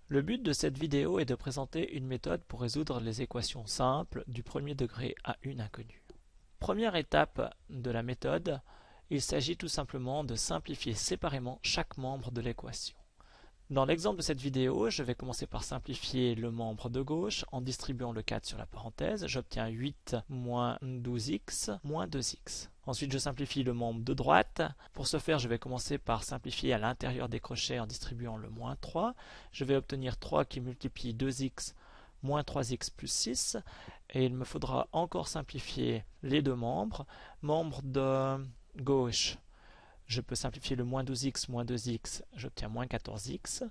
Le but de cette vidéo est de présenter une méthode pour résoudre les équations simples du premier degré à une inconnue. Première étape de la méthode, il s'agit tout simplement de simplifier séparément chaque membre de l'équation. Dans l'exemple de cette vidéo, je vais commencer par simplifier le membre de gauche en distribuant le 4 sur la parenthèse. J'obtiens 8 moins 12x moins 2x. Ensuite, je simplifie le membre de droite. Pour ce faire, je vais commencer par simplifier à l'intérieur des crochets en distribuant le moins 3. Je vais obtenir 3 qui multiplie 2x moins 3x plus 6. Et il me faudra encore simplifier les deux membres. Membre de gauche, je peux simplifier le moins 12x moins 2x, j'obtiens moins 14x.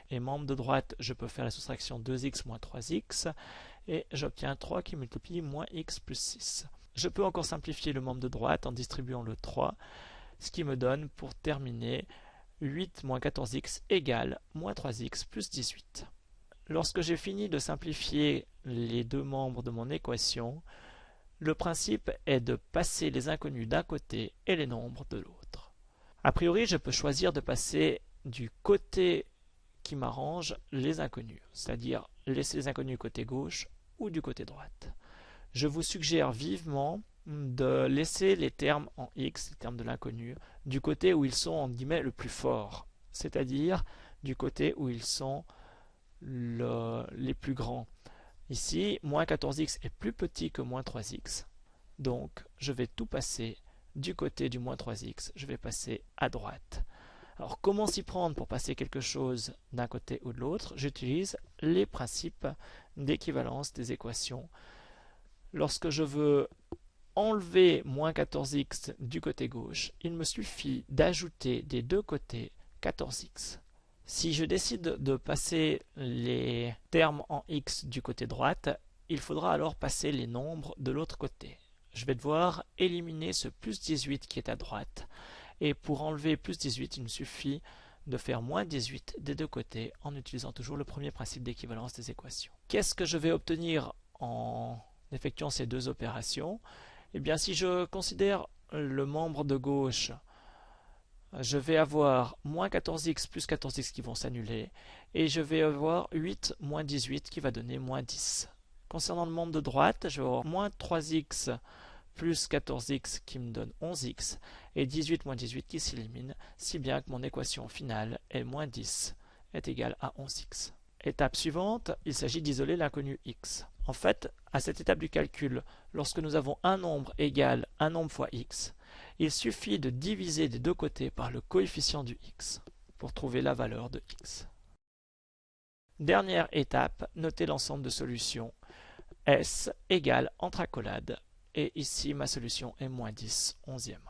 Et membre de droite, je peux faire la soustraction 2x moins 3x. Et j'obtiens 3 qui multiplie moins x plus 6. Je peux encore simplifier le membre de droite en distribuant le 3, ce qui me donne, pour terminer, 8 moins 14x égale moins 3x plus 18. Lorsque j'ai fini de simplifier les deux membres de mon équation, le principe est de passer les inconnus d'un côté et les nombres de l'autre. A priori, je peux choisir de passer du côté qui m'arrange les inconnus, c'est-à-dire laisser les inconnus côté gauche ou du côté droite. Je vous suggère vivement de laisser les termes en x, les termes de l'inconnu, du côté où ils sont en guillemets le plus fort, c'est-à-dire du côté où ils sont les plus grands. Ici, moins 14x est plus petit que moins 3x, donc je vais tout passer du côté du moins 3x, je vais passer à droite. Alors comment s'y prendre pour passer quelque chose d'un côté ou de l'autre? J'utilise les principes d'équivalence des équations. Lorsque je veux enlever moins 14x du côté gauche, il me suffit d'ajouter des deux côtés 14x. Si je décide de passer les termes en x du côté droite, il faudra alors passer les nombres de l'autre côté. Je vais devoir éliminer ce plus 18 qui est à droite. Et pour enlever plus 18, il me suffit de faire moins 18 des deux côtés en utilisant toujours le premier principe d'équivalence des équations. Qu'est-ce que je vais obtenir en effectuant ces deux opérations? Eh bien, si je considère le membre de gauche, je vais avoir moins 14x plus 14x qui vont s'annuler, et je vais avoir 8 moins 18 qui va donner moins 10. Concernant le membre de droite, je vais avoir moins 3x plus 14x qui me donne 11x, et 18 moins 18 qui s'élimine, si bien que mon équation finale est moins 10 est égale à 11x. Étape suivante, il s'agit d'isoler l'inconnu x. En fait, à cette étape du calcul, lorsque nous avons un nombre égal un nombre fois x, il suffit de diviser des deux côtés par le coefficient du x pour trouver la valeur de x. Dernière étape, notez l'ensemble de solutions. S égale entre accolades, et ici ma solution est moins 10 onzième.